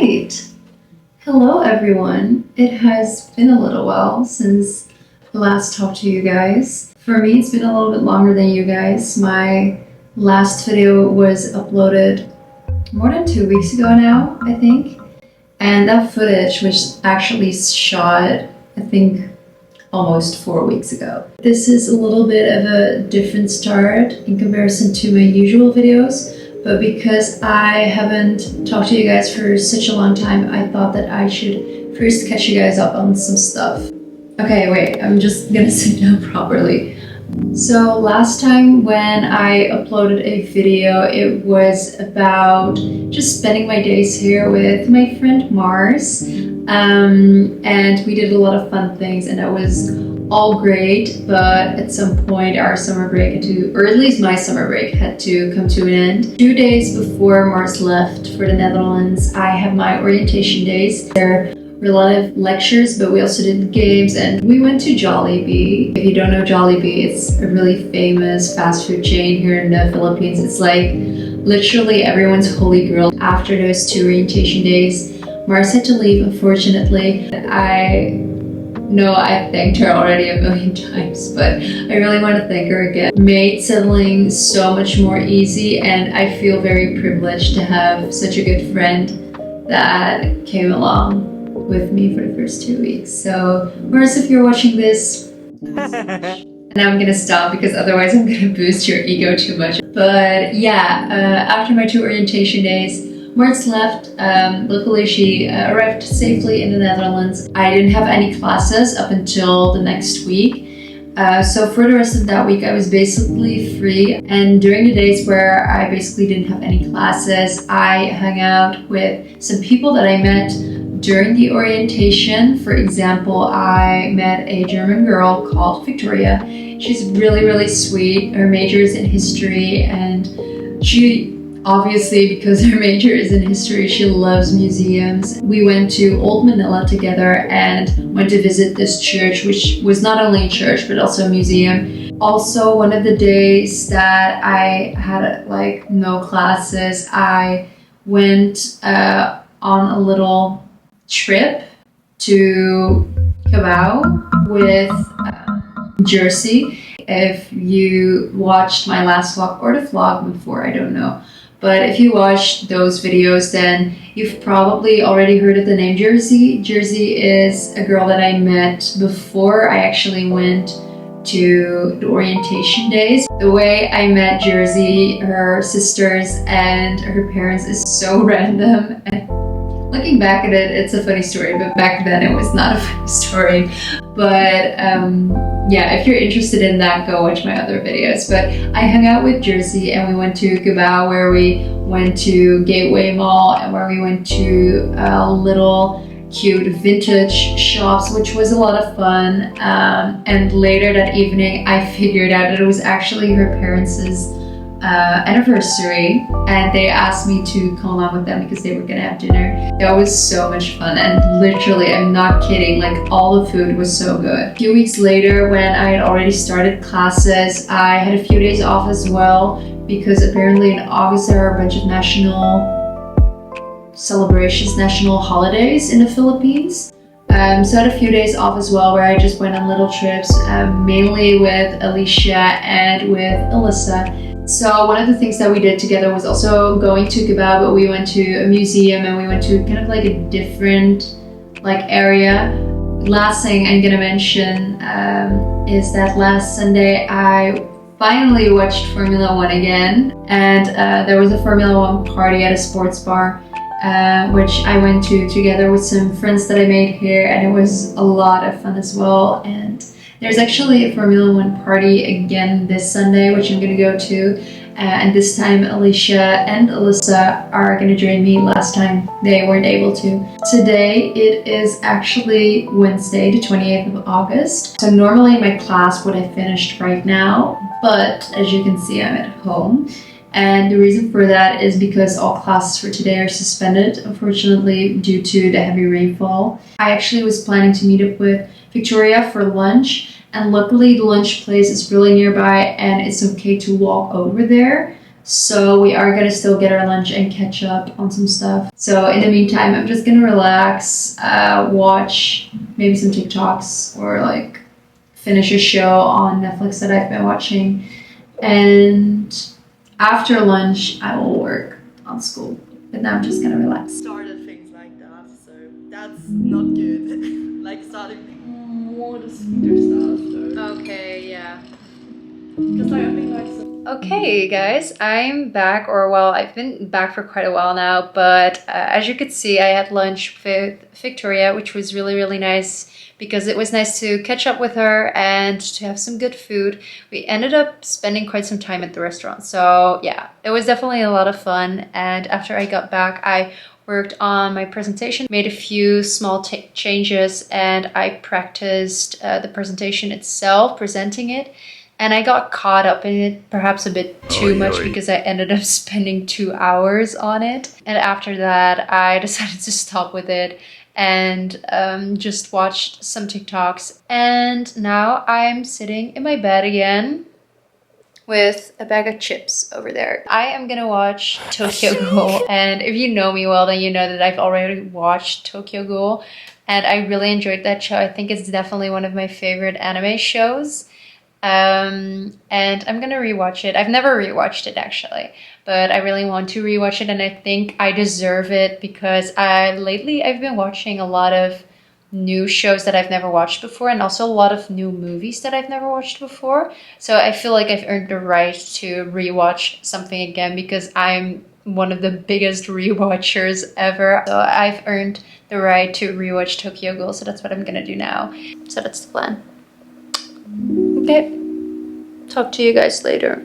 Alright, hello everyone. It has been a little while since the last talk to you guys. For me, it's been a little bit longer than you guys. My last video was uploaded more than 2 weeks ago now, I think. And that footage was actually shot, I think, almost 4 weeks ago. This is a little bit of a different start in comparison to my usual videos. But because I haven't talked to you guys for such a long time, I thought that I should first catch you guys up on some stuff. Okay, wait, I'm just gonna sit down properly. So last time when I uploaded a video, it was about just spending my days here with my friend Mars. And we did a lot of fun things, and that was all great, but at some point our summer break had to, or at least my summer break had to come to an end. 2 days before Mars left for the Netherlands, I had my orientation days. There were a lot of lectures, but we also did games, and we went to 𝘮𝘮𝘮𝘮. If you don't know 𝘮𝘮𝘮𝘮, it's a really famous fast food chain here in the Philippines. It's like literally everyone's holy grail. After those 2 orientation days, Mars had to leave, unfortunately. I've thanked her already a million times, but I really want to thank her again. Made settling so much more easy, and I feel very privileged to have such a good friend that came along with me for the first 2 weeks. So, Mars, if you're watching this, and I'm gonna stop because otherwise I'm gonna boost your ego too much. But yeah, after my 2 orientation days, Mars left. Luckily she arrived safely in the Netherlands. I didn't have any classes up until the next week. So for the rest of that week I was basically free, and during the days where I basically didn't have any classes, I hung out with some people that I met during the orientation. For example, I met a German girl called Victoria. She's really, really sweet. Her major is in history, and she obviously, because her major is in history, she loves museums. We went to Old Manila together and went to visit this church, which was not only a church, but also a museum. Also, one of the days that I had no classes, I went on a little trip to 𝘮𝘮𝘮𝘮 with Jersey. If you watched my last vlog or the vlog before, I don't know. But if you watched those videos, then you've probably already heard of the name 𝘮𝘮𝘮𝘮. Jersey is a girl that I met before I actually went to the orientation days. The way I met Jersey, her sisters, and her parents is so random. And looking back at it, it's a funny story, but back then it was not a funny story. But yeah, if you're interested in that, go watch my other videos. But I hung out with Jersey, and we went to 𝘮𝑰𝑚𝑎𝑙, where we went to Gateway Mall, and where we went to little cute vintage shops, which was a lot of fun. And later that evening, I figured out that it was actually her parents' anniversary, and they asked me to come along with them because they were gonna have dinner. That was so much fun, and literally, I'm not kidding, like all the food was so good. A few weeks later, when I had already started classes, I had a few days off as well, because apparently in August there are a bunch of national celebrations, national holidays in the Philippines. So I had a few days off as well, where I just went on little trips, mainly with Alicia and with Alyssa. So one of the things that we did together was also going to 𝘮𝑰𝑚𝑎𝑙, but we went to a museum, and we went to kind of like a different area. Last thing I'm gonna mention is that last Sunday I finally watched Formula 1 again, and there was a Formula 1 party at a sports bar, which I went to together with some friends that I made here, and it was a lot of fun as well. And there's actually a Formula 1 party again this Sunday, which I'm gonna go to, and this time Alicia and Alyssa are gonna join me. Last time they weren't able to. Today it is actually Wednesday, the 28th of August. So normally my class would have finished right now, but as you can see, I'm at home. And the reason for that is because all classes for today are suspended, unfortunately, due to the heavy rainfall. I actually was planning to meet up with Victoria for lunch, and luckily the lunch place is really nearby and it's okay to walk over there. So we are gonna still get our lunch and catch up on some stuff. So in the meantime, I'm just gonna relax, watch maybe some TikToks or like finish a show on Netflix that I've been watching. And after lunch, I will work on school. But now I'm just gonna relax. Started things like that, so that's not good. Like starting more the sweeter stuff. So. Okay, yeah. Because like I think like so. Okay guys, I'm back, or well, I've been back for quite a while now, but as you could see, I had lunch with Victoria, which was really nice because it was nice to catch up with her and to have some good food. We ended up spending quite some time at the restaurant, so yeah, it was definitely a lot of fun. And after I got back, I worked on my presentation, made a few small changes, and I practiced the presentation itself, presenting it. And I got caught up in it perhaps a bit too much because I ended up spending 2 hours on it. And after that, I decided to stop with it and just watched some TikToks. And now I'm sitting in my bed again with a bag of chips over there. I am gonna watch Tokyo Ghoul. And if you know me well, then you know that I've already watched Tokyo Ghoul. And I really enjoyed that show. I think it's definitely one of my favorite anime shows. And I'm gonna rewatch it. I've never rewatched it actually, but I really want to rewatch it, and I think I deserve it because lately I've been watching a lot of new shows that I've never watched before, and also a lot of new movies that I've never watched before. So I feel like I've earned the right to rewatch something again because I'm one of the biggest rewatchers ever. So I've earned the right to rewatch Tokyo Ghoul, so that's what I'm gonna do now. So that's the plan. Okay, talk to you guys later.